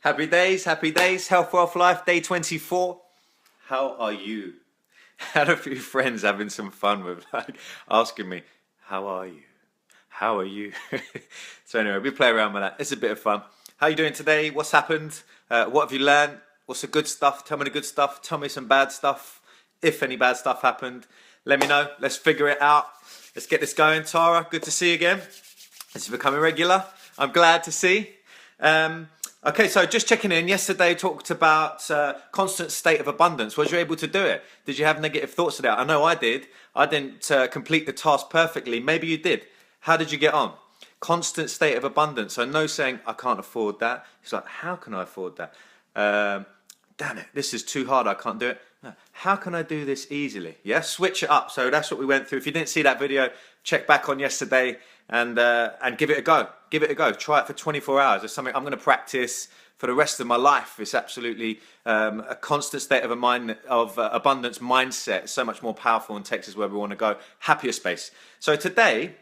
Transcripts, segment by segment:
Happy days, health, wealth, life, day 24. How are you? Had a few friends having some fun with asking me, how are you? How are you? So anyway, we play around with that. It's a bit of fun. How are you doing today? What's happened? What have you learned? What's the good stuff? Tell me the good stuff. Tell me some bad stuff. If any bad stuff happened, let me know. Let's figure it out. Let's get this going. Tara, good to see you again. This is becoming regular. I'm glad to see. Okay, so just checking in. Yesterday I talked about constant state of abundance. Was you able to do it? Did you have negative thoughts about it? I know I did. I didn't complete the task perfectly. Maybe you did. How did you get on? Constant state of abundance. So no saying, I can't afford that. It's like, how can I afford that? Damn it, this is too hard. I can't do it. No. How can I do this easily? Yeah, switch it up. So that's what we went through. If you didn't see that video, check back on yesterday and give it a go. Give it a go. Try it for 24 hours. It's something I'm going to practice for the rest of my life. It's absolutely a constant state of abundance mindset. It's so much more powerful and takes us where we want to go. Happier space. So today,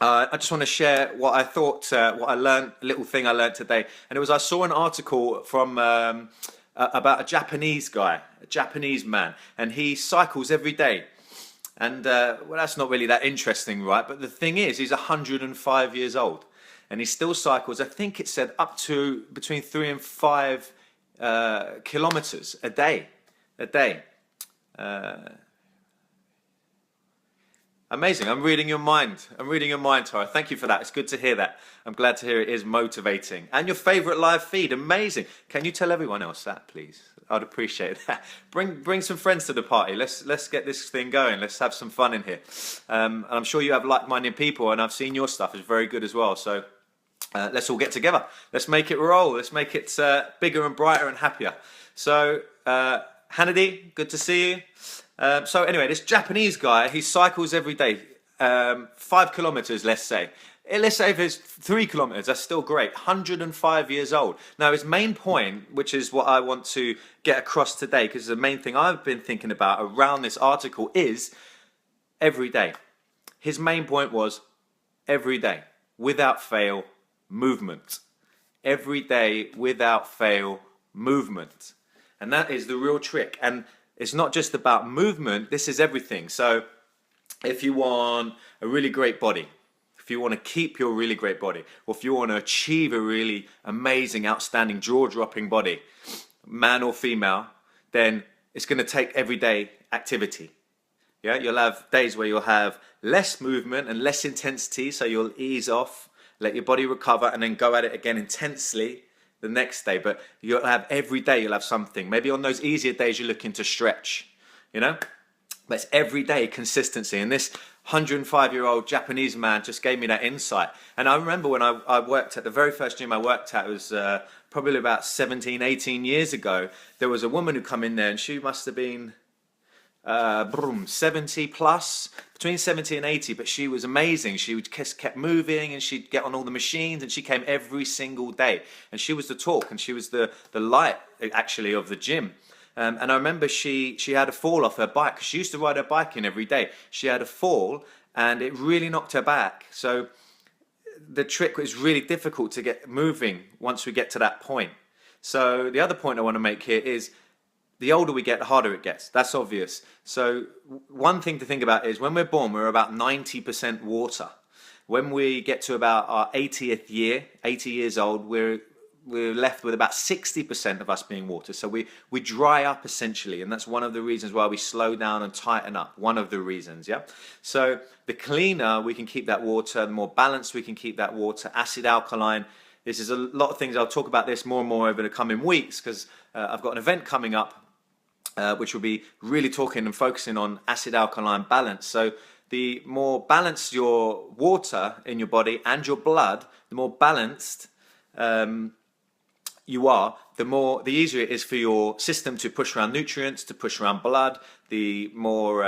I just want to share what I thought, what I learned, a little thing I learned today. And it was, I saw an article from about a Japanese guy, a Japanese man, and he cycles every day. And well, that's not really that interesting, right? But the thing is, he's 105 years old, and he still cycles. I think it said up to between 3 and 5 kilometers a day. Amazing. I'm reading your mind. Tara. Thank you for that. It's good to hear that. I'm glad to hear it is motivating. And your favorite live feed. Amazing. Can you tell everyone else that, please? I'd appreciate that. Bring some friends to the party. Let's get this thing going. Let's have some fun in here. And I'm sure you have like-minded people, and I've seen your stuff. It's very good as well. So let's all get together. Let's make it roll. Let's make it bigger and brighter and happier. So Hannity, good to see you. So anyway, this Japanese guy, he cycles every day, 5 kilometers, let's say. Let's say if it's 3 kilometers, that's still great. 105 years old. Now, his main point, which is what I want to get across today, because the main thing I've been thinking about around this article is every day. His main point was every day, without fail, movement. Every day, without fail, movement. And that is the real trick. And it's not just about movement, this is everything. So if you want a really great body, if you want to keep your really great body, or if you want to achieve a really amazing, outstanding, jaw-dropping body, man or female, then it's going to take everyday activity. Yeah, you'll have days where you'll have less movement and less intensity, so you'll ease off, let your body recover, and then go at it again intensely the next day. But you'll have every day, you'll have something. Maybe on those easier days you're looking to stretch, you know, but it's everyday consistency. And this 105-year-old Japanese man just gave me that insight. And I remember when I worked at the very first gym I worked at, it was probably about 17, 18 years ago. There was a woman who come in there, and she must have been 70 plus, between 70 and 80, but she was amazing. She just kept moving, and she'd get on all the machines, and she came every single day, and she was the talk, and she was the light actually of the gym. And I remember she had a fall off her bike, 'cause she used to ride her bike in every day. She had a fall, and it really knocked her back. So the trick is really difficult to get moving once we get to that point. So the other point I want to make here is, the older we get, the harder it gets. That's obvious. So one thing to think about is, when we're born, we're about 90% water. When we get to about our 80th year, 80 years old, we're left with about 60% of us being water. So we dry up essentially, and that's one of the reasons why we slow down and tighten up. One of the reasons, yeah? So the cleaner we can keep that water, the more balanced we can keep that water, acid, alkaline. This is a lot of things. I'll talk about this more and more over the coming weeks, because I've got an event coming up which will be really talking and focusing on acid-alkaline balance. So the more balanced your water in your body and your blood, the more balanced you are, the easier it is for your system to push around nutrients, to push around blood, the more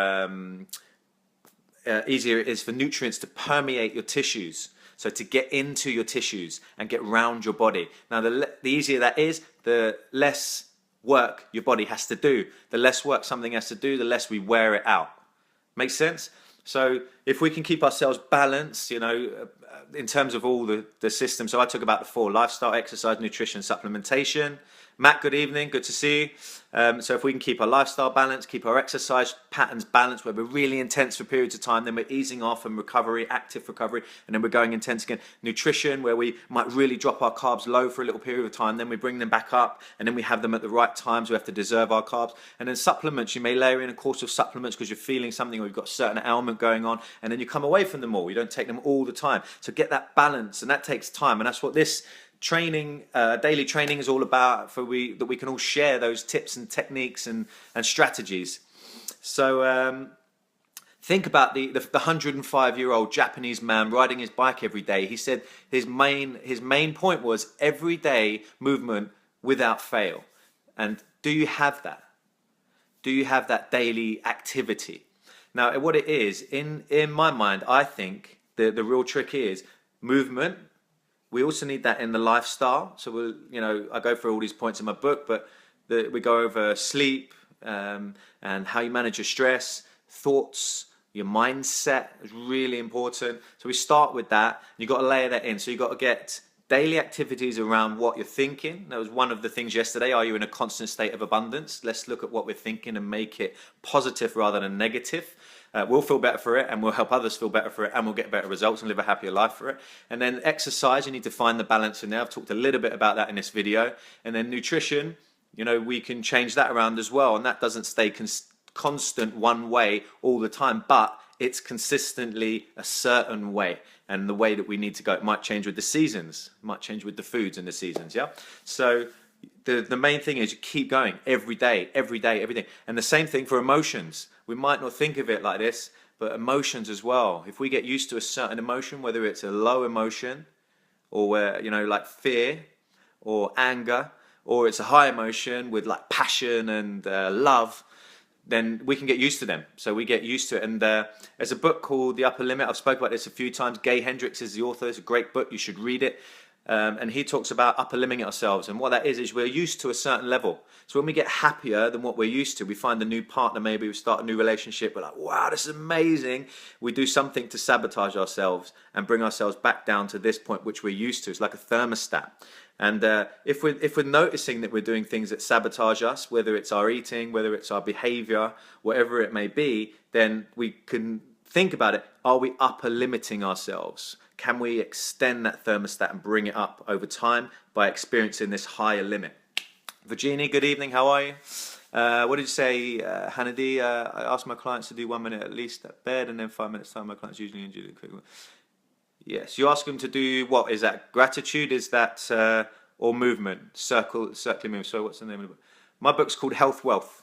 easier it is for nutrients to permeate your tissues. So to get into your tissues and get round your body. Now, the easier that is, the less work your body has to do. The less work something has to do, the less we wear it out. Makes sense? So if we can keep ourselves balanced, you know, in terms of all the systems. So I talk about the 4: lifestyle, exercise, nutrition, supplementation. Matt, good evening. Good to see you. So if we can keep our lifestyle balanced, keep our exercise patterns balanced, where we're really intense for periods of time, then we're easing off and recovery, active recovery, and then we're going intense again. Nutrition, where we might really drop our carbs low for a little period of time, then we bring them back up, and then we have them at the right times. We have to deserve our carbs. And then supplements, you may layer in a course of supplements because you're feeling something or you've got a certain ailment going on, and then you come away from them all. You don't take them all the time. So get that balance, and that takes time, and that's what this training, daily training is all about, that we can all share those tips and techniques and strategies. So think about the 105-year-old Japanese man riding his bike every day. He said his main point was everyday movement without fail. And do you have that? Do you have that daily activity? Now, what it is, in my mind, I think the real trick is movement. We also need that in the lifestyle. So I go through all these points in my book, but we go over sleep and how you manage your stress, thoughts, your mindset is really important. So we start with that. You've got to layer that in. So you've got to get daily activities around what you're thinking. That was one of the things yesterday. Are you in a constant state of abundance? Let's look at what we're thinking and make it positive rather than negative. We'll feel better for it, and we'll help others feel better for it, and we'll get better results and live a happier life for it. And then exercise, you need to find the balance in there. I've talked a little bit about that in this video. And then nutrition, we can change that around as well, and that doesn't stay constant one way all the time, but it's consistently a certain way, and the way that we need to go. It might change with the seasons, it might change with the foods in the seasons, yeah? So the main thing is you keep going every day. And the same thing for emotions. We might not think of it like this, but emotions as well. If we get used to a certain emotion, whether it's a low emotion or where, like fear or anger, or it's a high emotion with like passion and love, then we can get used to them. So we get used to it. And there's a book called The Upper Limit. I've spoken about this a few times. Gay Hendricks is the author. It's a great book. You should read it. And he talks about upper limiting ourselves. And what that is we're used to a certain level. So when we get happier than what we're used to, we find a new partner, maybe we start a new relationship. We're like, wow, this is amazing. We do something to sabotage ourselves and bring ourselves back down to this point, which we're used to. It's like a thermostat. And if we're noticing that we're doing things that sabotage us, whether it's our eating, whether it's our behavior, whatever it may be, then we can think about it. Are we upper limiting ourselves? Can we extend that thermostat and bring it up over time by experiencing this higher limit? Virginia, good evening. How are you? What did you say, Hannity? I ask my clients to do 1 minute at least at bed, and then 5 minutes time. My clients usually enjoy quick. Yes, you ask them to do what? Is that gratitude? Is that or movement? Circling movement. So what's the name of the book? My book's called Health Wealth.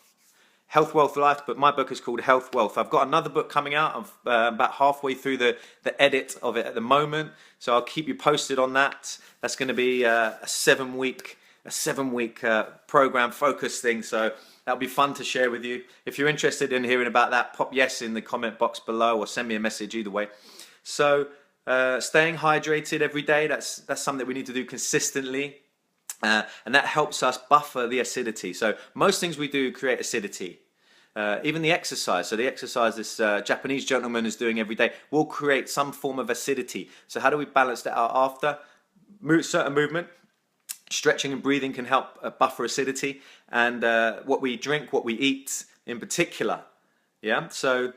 Health, Wealth, Life, but my book is called Health, Wealth. I've got another book coming out. I'm about halfway through the edit of it at the moment, so I'll keep you posted on that. That's going to be a 7-week program focus thing, so that'll be fun to share with you. If you're interested in hearing about that, pop yes in the comment box below or send me a message either way. So staying hydrated every day, that's something we need to do consistently. And that helps us buffer the acidity. So most things we do create acidity. Even the exercise. So the exercise this Japanese gentleman is doing every day will create some form of acidity. So how do we balance that out after? Certain movement, stretching and breathing can help buffer acidity. And what we drink, what we eat in particular. Yeah. So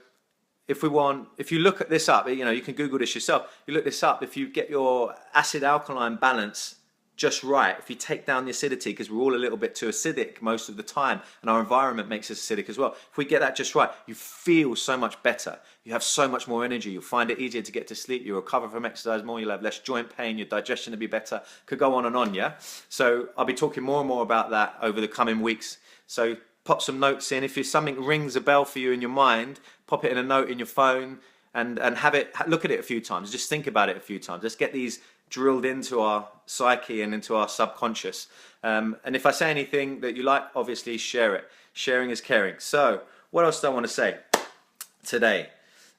if you look at this up, you can Google this yourself. You look this up. If you get your acid alkaline balance just right, if you take down the acidity, because we're all a little bit too acidic most of the time, and our environment makes us acidic as well. If we get that just right, you feel so much better. You have so much more energy. You'll find it easier to get to sleep. You'll recover from exercise more. You'll have less joint pain. Your digestion will be better. Could go on and on, yeah? So I'll be talking more and more about that over the coming weeks. So pop some notes in. If something rings a bell for you in your mind, pop it in a note in your phone and look at it a few times. Just think about it a few times. Let's get these drilled into our psyche and into our subconscious. And if I say anything that you like, obviously share it. Sharing is caring. So what else do I want to say today?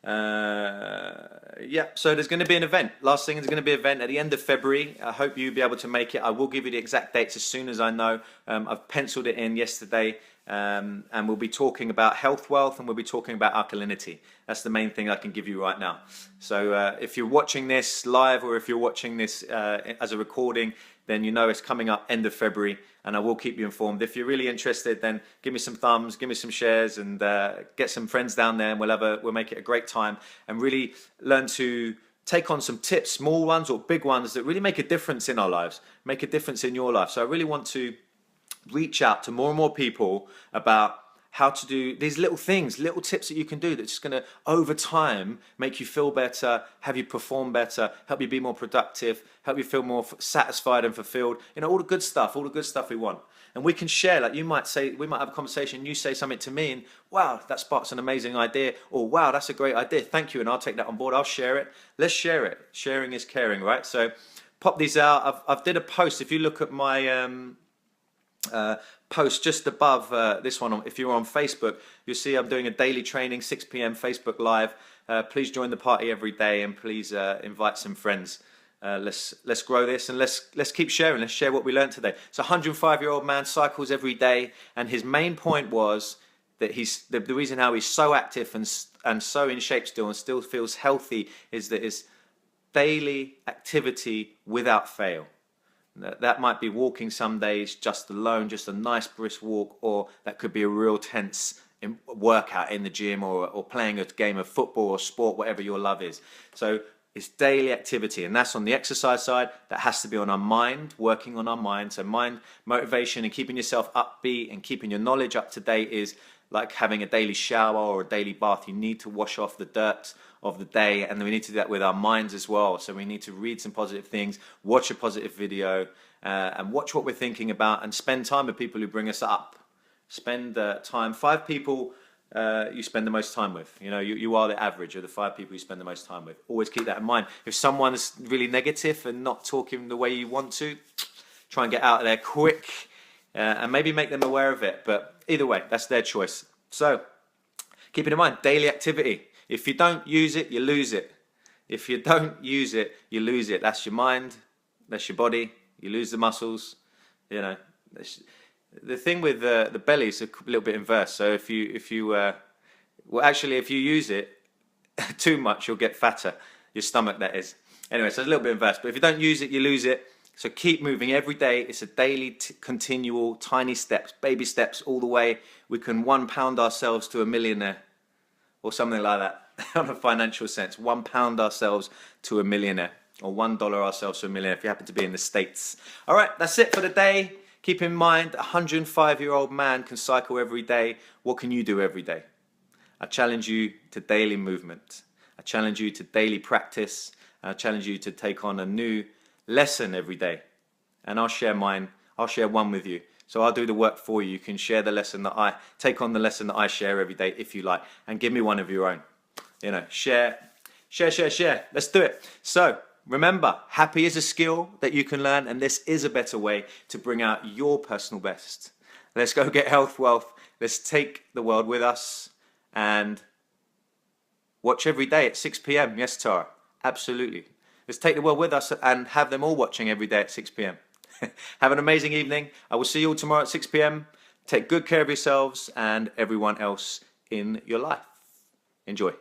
So there's going to be an event. Last thing, there's going to be an event at the end of February. I hope you'll be able to make it. I will give you the exact dates as soon as I know. I've penciled it in yesterday. And we'll be talking about health, wealth, and we'll be talking about alkalinity. That's the main thing I can give you right now. So if you're watching this live or if you're watching this as a recording, then you know it's coming up end of February, and I will keep you informed. If you're really interested, then give me some thumbs, give me some shares, and get some friends down there, and we'll make it a great time and really learn to take on some tips, small ones or big ones, that really make a difference in our lives, make a difference in your life. So I really want to reach out to more and more people about how to do these little things, little tips that you can do that's just going to, over time, make you feel better, have you perform better, help you be more productive, help you feel more satisfied and fulfilled. You know, all the good stuff we want. And we can share, like you might say, we might have a conversation, you say something to me and, wow, that sparks an amazing idea, or wow, that's a great idea, thank you, and I'll take that on board, I'll share it. Let's share it. Sharing is caring, right? So pop these out. I've did a post. If you look at my post just above this one, if you're on Facebook, you'll see I'm doing a daily training, 6 p.m. Facebook Live. Please join the party every day, and please invite some friends. Let's grow this, and let's keep sharing. Let's share what we learned today. So, 105-year-old man cycles every day, and his main point was that the reason how he's so active and so in shape still and still feels healthy is that his daily activity without fail. That might be walking some days just alone, just a nice brisk walk, or that could be a real tense workout in the gym, or playing a game of football or sport, whatever your love is. So it's daily activity, and that's on the exercise side. That has to be on our mind, working on our mind. So mind, motivation, and keeping yourself upbeat and keeping your knowledge up to date is like having a daily shower or a daily bath. You need to wash off the dirt of the day, and we need to do that with our minds as well. So we need to read some positive things, watch a positive video, and watch what we're thinking about, and spend time with people who bring us up. Spend time. 5 people you spend the most time with. You know, you are the average of the 5 people you spend the most time with. Always keep that in mind. If someone's really negative and not talking the way you want to, try and get out of there quick, and maybe make them aware of it. But either way, that's their choice. So keep it in mind, daily activity. If you don't use it, you lose it. If you don't use it, you lose it. That's your mind, that's your body. You lose the muscles. You know, the thing with the belly is a little bit inverse. So if you use it too much, you'll get fatter. Your stomach, that is. Anyway, so it's a little bit inverse. But if you don't use it, you lose it. So keep moving every day. It's a daily, continual, tiny steps, baby steps all the way. We can £1 ourselves to a millionaire, or something like that, on a financial sense. £1 ourselves to a millionaire, or $1 ourselves to a millionaire if you happen to be in the States. All right, that's it for the day. Keep in mind, a 105-year-old man can cycle every day. What can you do every day? I challenge you to daily movement. I challenge you to daily practice. I challenge you to take on a new lesson every day. And I'll share mine. I'll share one with you. So I'll do the work for you. You can share the lesson that I take on, the lesson that I share every day if you like, and give me one of your own. You know, share. Let's do it. So remember, happy is a skill that you can learn, and this is a better way to bring out your personal best. Let's go get health, wealth. Let's take the world with us, and watch every day at 6 p.m. Yes, Tara, absolutely. Let's take the world with us and have them all watching every day at 6 p.m. Have an amazing evening. I will see you all tomorrow at 6 p.m. Take good care of yourselves and everyone else in your life. Enjoy.